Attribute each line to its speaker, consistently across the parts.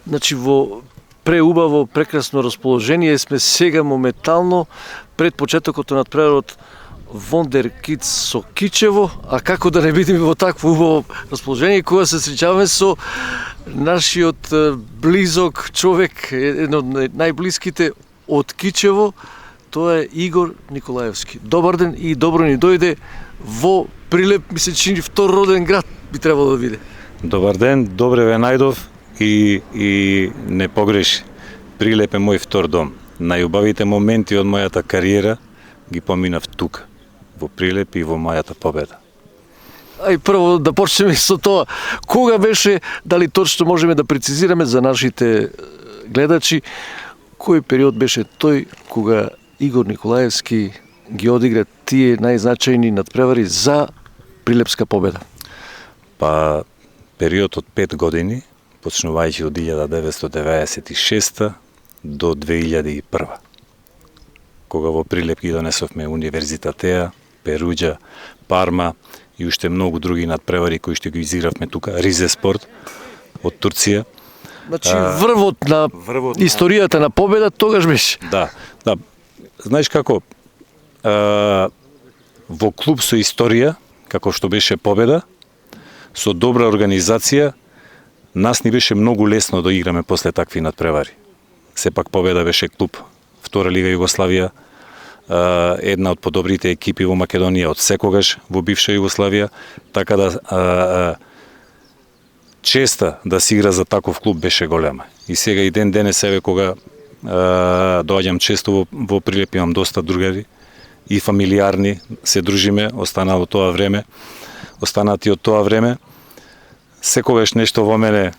Speaker 1: Значи во преубаво, прекрасно расположение сме сега моментално пред почетокот на надпреварот Вондеркидс со Кичево, а како да не бидеме во такво убаво расположение кога се среќаваме со нашиот близок човек, еден од најблиските од Кичево, тоа е Игор Николаевски. Добар ден и добро ни дојде во Прилеп, ми се чини второроден град би требало да биде.
Speaker 2: Добар ден, добре ве најдов и не погреши. Прилеп е мој втор дом. Најубавите моменти од мојата кариера ги поминав тука, во Прилеп и во мојата победа.
Speaker 1: Ај прво да почнеме со тоа. Кога беше, дали точно можеме да прецизираме за нашите гледачи, кој период беше тој кога Игор Николаевски ги одигра тие најзначајни надпревари за Прилепска победа?
Speaker 2: Па период од 5 години, почнувајќи од 1996 до 2001. Кога во Прилеп ги донесовме Универзитатеа, Перуџа, Парма и уште многу други надпревари кои што ги изигравме тука, Ризеспорт од Турција.
Speaker 1: Значи врвот на историјата на победа тогаш беше.
Speaker 2: Да. Знаеш како, во клуб со историја, како што беше победа, со добра организација, нас ни беше многу лесно да играме после такви надпревари. Сепак победа беше клуб, втора лига Југославија, една од подобрите екипи во Македонија од секогаш во бивша Југославија, така да честа да се игра за таков клуб беше голема. И сега и ден денес еве кога доаѓам често во Прилеп, имам доста другари и фамилиарни, се дружиме, останати од тоа време. Секогаш нешто во мене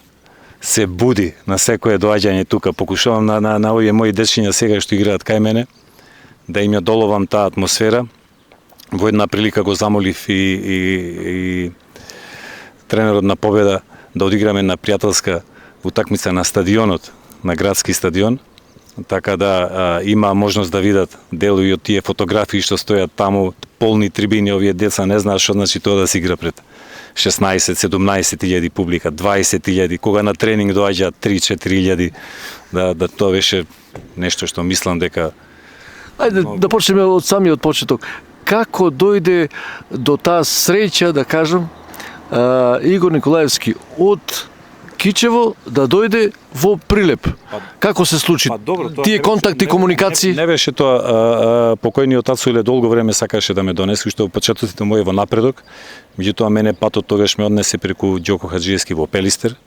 Speaker 2: се буди на секое доаѓање тука. Покушавам на овие мои дечиња сега што играат кај мене, да им ја доловам таа атмосфера. Во една прилика го замолив и тренерот на Победа да одиграме на пријателска утакмица на стадионот, на градски стадион, така да има можност да видат делови од тие фотографии што стојат таму, полни трибини, овие деца не знаат што значи тоа да се игра пред 16-17 публика, 20.000, кога на тренинг доаѓаат 3-4 да тоа беше нешто што мислам дека...
Speaker 1: Ајде да почнеме од самиот почеток. Како дојде до таа среќа, да кажам, Игор Николаевски од Кичево да дојде во Прилеп? Како се случи? Тие контакти, комуникации?
Speaker 2: Не беше тоа, покојниот Ацуле долго време сакаше да ме донесе, уште во почетоците мои во напредок, меѓутоа мене патот тогаш ме однесе преку Ѓоко Хаџиевски во Пелистер.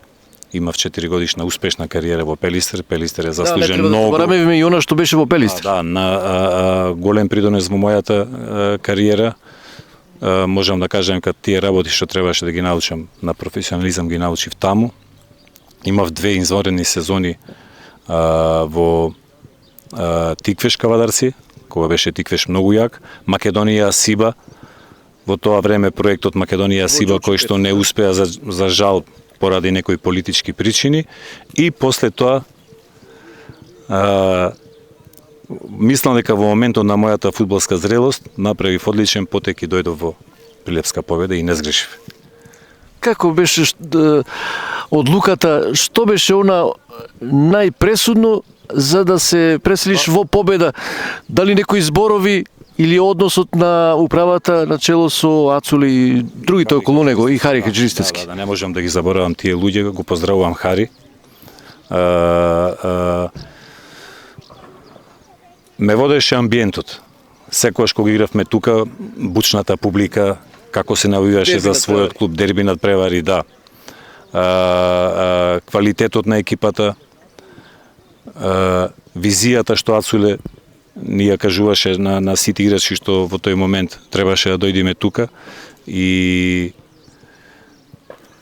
Speaker 2: Имав 4 годишна успешна кариера во Пелистер. Пелистер е заслужен многу.
Speaker 1: Да, не треба да и она што беше во Пелистер.
Speaker 2: Да, на голем придонес во мојата кариера. Можам да кажам дека тие работи што требаше да ги научам на професионализам ги научив таму. Имав 2 извонредни сезони во Тиквеш Кавадарци, кога беше Тиквеш многу јак. Македонија Сиба, во тоа време проектот Македонија Сиба кој што не успеа за жал поради некои политички причини, и после тоа мислам дека во моментот на мојата фудбалска зрелост направив одличен потек и дојдов во Прилепска Победа и не сгрешив.
Speaker 1: Како беше одлуката, што беше она најпресудно за да се преселиш во Победа? Дали некои зборови или односот на управата на чело со Ацули и другите околу него, и Хари Хаџиристевски?
Speaker 2: Да, не можам да ги заборавам тие луѓе, го поздравувам Хари. Ме водеше амбиентот. Секогаш кога игравме тука, бучната публика, како се навиваше за својот клуб, дерби надпревари, да. Квалитетот на екипата, визијата што Ацуле ни ја кажуваше на сите играчи што во тој момент требаше да дојдеме тука, и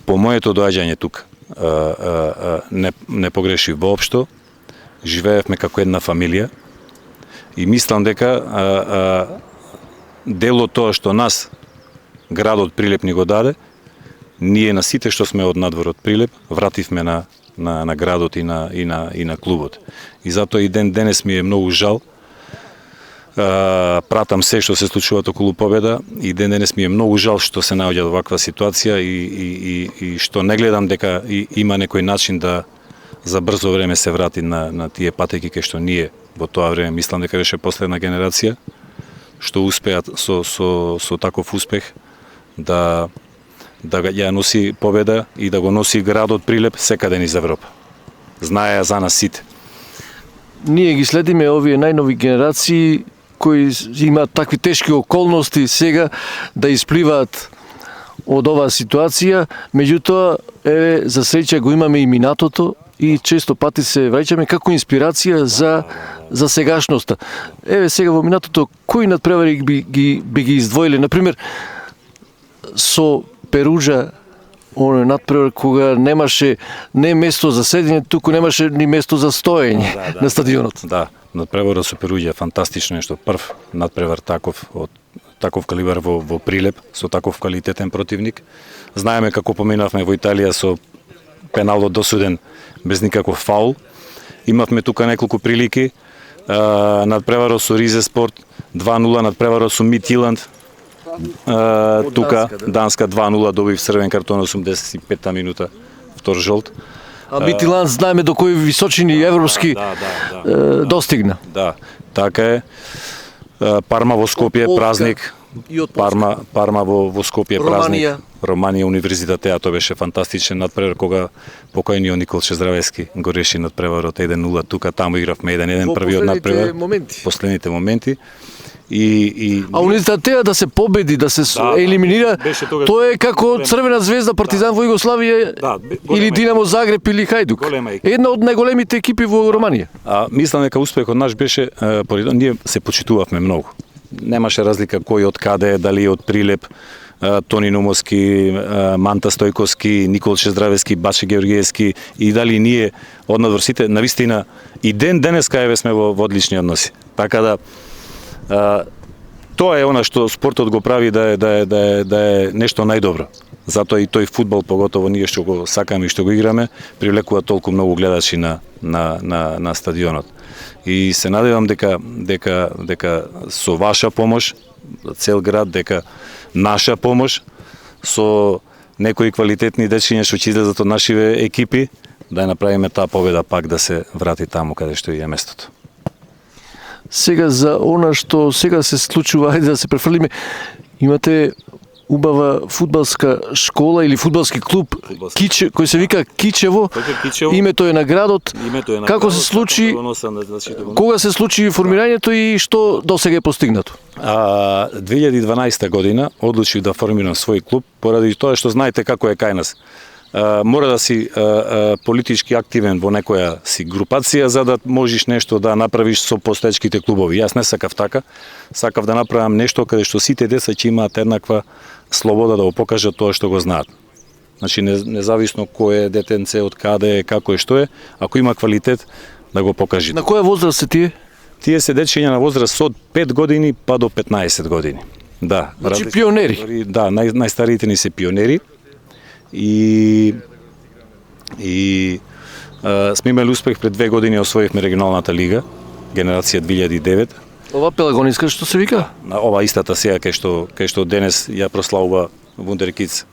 Speaker 2: по моето доаѓање тука не погрешив воопшто. Живеевме како една фамилија и мислам дека дел од тоа што нас градот Прилеп ни го даде, ние на сите што сме од надворот Прилеп вративме на градот и на клубот. И затоа и ден денес ми е многу жал. Пратам се што се случува околу Победа и ден денес ми е многу жал што се наоѓа во ваква ситуација и што не гледам дека има некој начин да за брзо време се врати на тие патеки кај што ние во тоа време мислам дека беше последна генерација што успеат со таков успех да ја носи победа и да го носи градот Прилеп секаде низ Европа. Знаеа за нас сите.
Speaker 1: Ние ги следиме овие најнови генерации кои имаат такви тешки околности сега да испливаат од оваа ситуација, меѓутоа за среќа го имаме и минатото и често пати се враќаме како инспирација за сегашноста. Сега во минатото кои надпревари би ги издвоиле, например со Перужа, оној надпревар кога немаше не место за седење, туку немаше ни место за стоење на стадионот.
Speaker 2: Да, надпреварот со Перуѓа е фантастично нешто. Прв надпревар од таков калибар во Прилеп, со таков квалитетен противник. Знаеме како поминавме во Италија со пеналот досуден без никаков фаул. Имавме тука неколку прилики. Надпреварот со Ризе Спорт 2-0, надпреварот со Мидтјиланд. Тука Данска 2-0 добив црвен картон 85-та минута, втор жолт.
Speaker 1: А Мидтјиланд знаеме до кои височини европски достигна.
Speaker 2: Да, така е. Парма во Скопје празник. Парма во Скопје празник. Романија универзитет, тоа беше фантастичен надпревар кога покојниот Никол Шездравески го реши надпреварот 1-0, тука таму игравме 1-1 првиот надпревар. Последните моменти. А универзитетот да се победи, да се елиминира, тоа е како Црвена звезда, Партизан во Југославија или Динамо Загреб или Хајдук. Една од најголемите екипи во Романија. Мислам дека успехот наш беше, ние се почитувавме многу. Немаше разлика кој од каде, дали од Прилеп, Тони Номовски, Манта Стојковски, Никол Шездравески, Баше Георгиевски и дали ние од надвор сите, навистина и денеска еве сме во одлични односи. Така да тоа е она што спортот го прави да е нешто најдобро. Затоа и тој фудбал, поготово ние што го сакаме и што го играме, привлекува толку многу гледачи на стадионот. И се надевам дека со ваша помош, цел град, дека наша помош со некои квалитетни дечиња што ќе излезат од нашиве екипи, да направиме таа победа пак да се врати таму каде што е местото.
Speaker 1: Сега за она што сега се случува, ајде да се префрлиме, имате убава фудбалска школа или фудбалски клуб кој се вика Кичево. Името е на градот. Како се случи? Кога се случи формирањето и што досега е постигнато?
Speaker 2: 2012 година одлучив да формирам свој клуб поради тоа што знаете како е кај нас. Мора да си политички активен во некоја си групација за да можеш нешто да направиш со постоечките клубови. Јас не сакав така. Сакав да направам нешто каде што сите деца ќе имаат еднаква слобода да го покажат тоа што го знаат. Значи независно кој е детенце, од каде е, како е, што е, ако има квалитет да го покажи.
Speaker 1: На која возраст се тие?
Speaker 2: Тие се дечиња на возраст од 5 години па до 15 години. Да,
Speaker 1: значи пионери.
Speaker 2: Да, најстариите ни се пионери. И сме имали успех пред 2 години, освоивме регионалната лига, генерација 2009.
Speaker 1: Ова пелагониска што се вика?
Speaker 2: Ова истата сега кај што денес ја прославува Вундеркидс,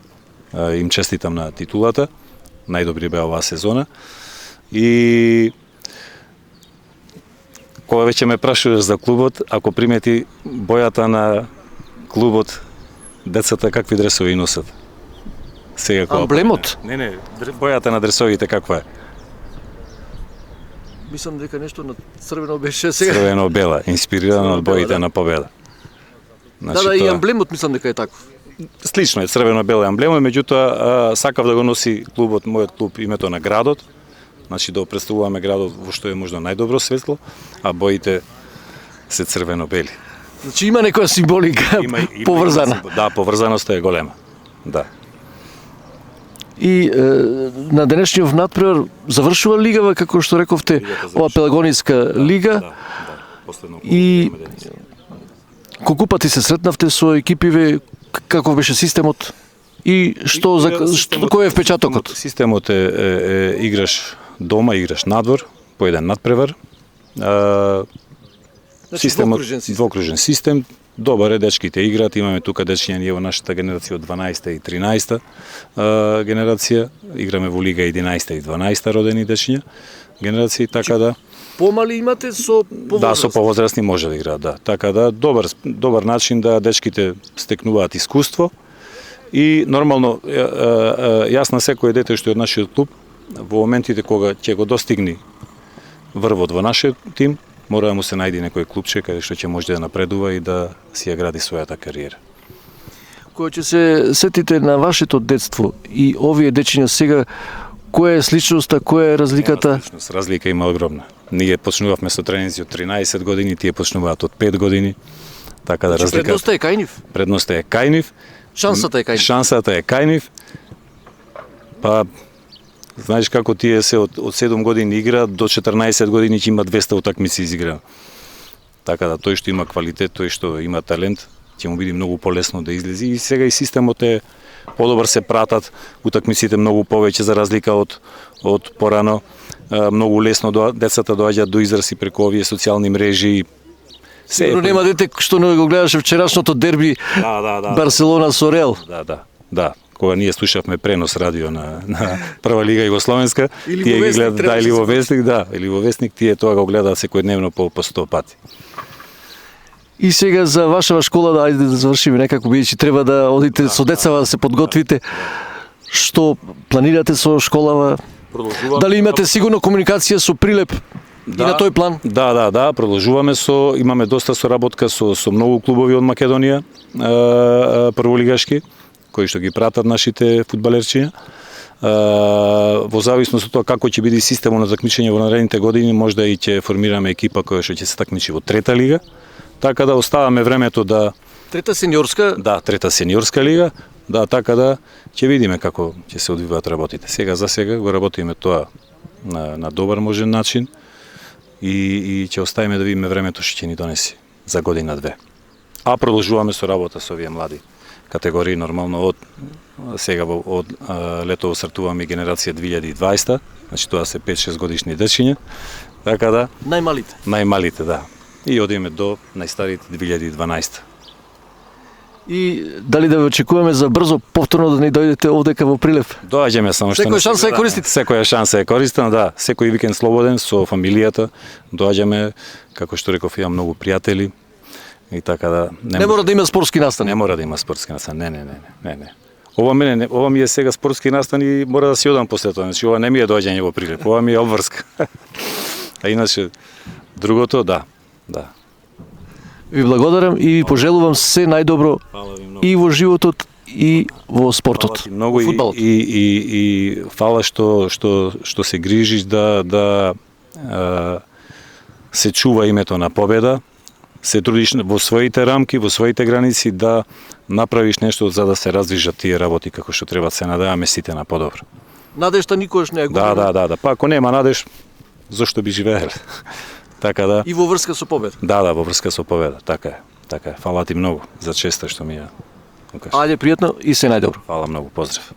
Speaker 2: им честитам на титулата. Најдобри беа оваа сезона. И кога веќе ме прашуваш за клубот, ако примети бојата на клубот, децата какви дресови носат? Сега
Speaker 1: амблемот?
Speaker 2: Не, бојата на дресовите каква е?
Speaker 1: Мислам дека нешто на црвено беше сега.
Speaker 2: Црвено-бела, инспирирано од боите на победа.
Speaker 1: Значи, и амблемот мислам дека е таков.
Speaker 2: Слично е, црвено-бела амблема, меѓутоа сакав да го носи клубот, мојот клуб, името на градот. Значи да представуваме градот во што е можда најдобро светло, а боите се црвено-бели.
Speaker 1: Значи има некоја символика поврзана.
Speaker 2: Да, поврзаноста е голема. Да.
Speaker 1: И на денешниот надпревар завршува лигава, како што рековте, ова пелагониска лига. И колку пати се сретнавте со екипиве, каков беше системот и кој е впечатокот?
Speaker 2: Системот е играш дома, играш надвор, по еден надпревар. Системот двокружен систем, Добар е, дечките играат, имаме тука дечиња ние во нашата генерација од 12-та и 13-та генерација, играме во Лига 11-та и 12-та родени дечиња генерации, така да
Speaker 1: Помали имате со повозрастни?
Speaker 2: Да, со повозрастни може да играат, да. Така да добар начин да дечките стекнуваат искуство и нормално јас на секој дете што е од нашиот клуб во моментите кога ќе го достигне врвот во нашиот тим, мора да му се најде некој клубче каде што ќе може да напредува и да си ја гради својата кариера.
Speaker 1: Кога ќе се сетите на вашето детство и овие дечиња сега, која е сличноста, која е разликата?
Speaker 2: Разлика има огромна. Ние почнувавме со тренинзи од 13 години, тие почнуваат од 5 години. Така да разлика.
Speaker 1: Предноста е кај нив?
Speaker 2: Предноста е кај нив.
Speaker 1: Шансата е кај нив.
Speaker 2: Шансата е кај нив. Па знаеш како тие се од 7 години играат до 14 години ќе има 200 утакмици изиграни. Така да тој што има квалитет, тој што има талент, ќе му биде многу полесно да излези и сега и системот е подобар, се пратат утакмиците многу повеќе за разлика од порано. Многу лесно децата доаѓаат до изрази преку овие социјални мрежи.
Speaker 1: Сигурно нема дете што не го гледаше вчерашното дерби Барселона со Реал.
Speaker 2: Да. Кога ние слушавме пренос радио на Прва лига Југословенска, тие ги гледаат или во вестник, или во вестник, тие тоа го гледаат секојдневно по 100 пати.
Speaker 1: И сега за вашава школа, ајде да завршиме некако, бидејќи треба да одите со децава да се подготвите. Што планирате со школава? Дали имате сигурно комуникација со Прилеп и на тој план?
Speaker 2: Да, продолжуваме имаме доста соработка со многу клубови од Македонија, прволигашки, кои што ги пратат нашите фудбалерчиња. Во зависност од тоа како ќе биде системот на такмичење во наредните години, можда и ќе формираме екипа која што ќе се такмичи во трета лига. Така да оставаме времето да...
Speaker 1: Трета сениорска?
Speaker 2: Да, трета сениорска лига. Да, така да ќе видиме како ќе се одвиваат работите. За сега го работиме тоа на добар можен начин и ќе оставиме да видиме времето што ќе ни донеси за година-две. А продолжуваме со работа со овие млади категории, нормално од сега од летово стартуваме генерација 2020, значи тоа се 5-6 годишни дечиња. Така да најмалите, да. И одиме до најстарите 2012.
Speaker 1: И дали да ве очекуваме за брзо повторно да ни дојдете овдека во Прилеп?
Speaker 2: Доаѓаме, само што
Speaker 1: секоја шанса е користите.
Speaker 2: Секоја шанса е користена, да. Секој викенд слободен со фамилијата. Доаѓаме, како што реков, имам многу пријатели. И така да
Speaker 1: не мора да има спортски настан.
Speaker 2: Не мора да има спортски настан. Не. Ова ми е сега спортски настан и мора да си одам после тоа. Значи ова не ми е доаѓање во Прилеп. Ова ми е обврска. А иначе другото, да. Ви
Speaker 1: благодарам и ви пожелувам се најдобро и во животот и во спортот.
Speaker 2: Многу и фала што се грижиш да се чува името на победа, се трудиш во своите рамки, во своите граници да направиш нешто за да се раздвижат тие работи како што треба, се надеваме сите на подобро.
Speaker 1: Надежта никогаш не е губена.
Speaker 2: Да. Па ако нема надеж, зошто би живееле? Така да.
Speaker 1: И во врска со победа.
Speaker 2: Да, во врска со победа. Така е. Фала ти многу за честа што ми ја.
Speaker 1: Ајде, пријатно и се најдобро.
Speaker 2: Фала многу, поздрав.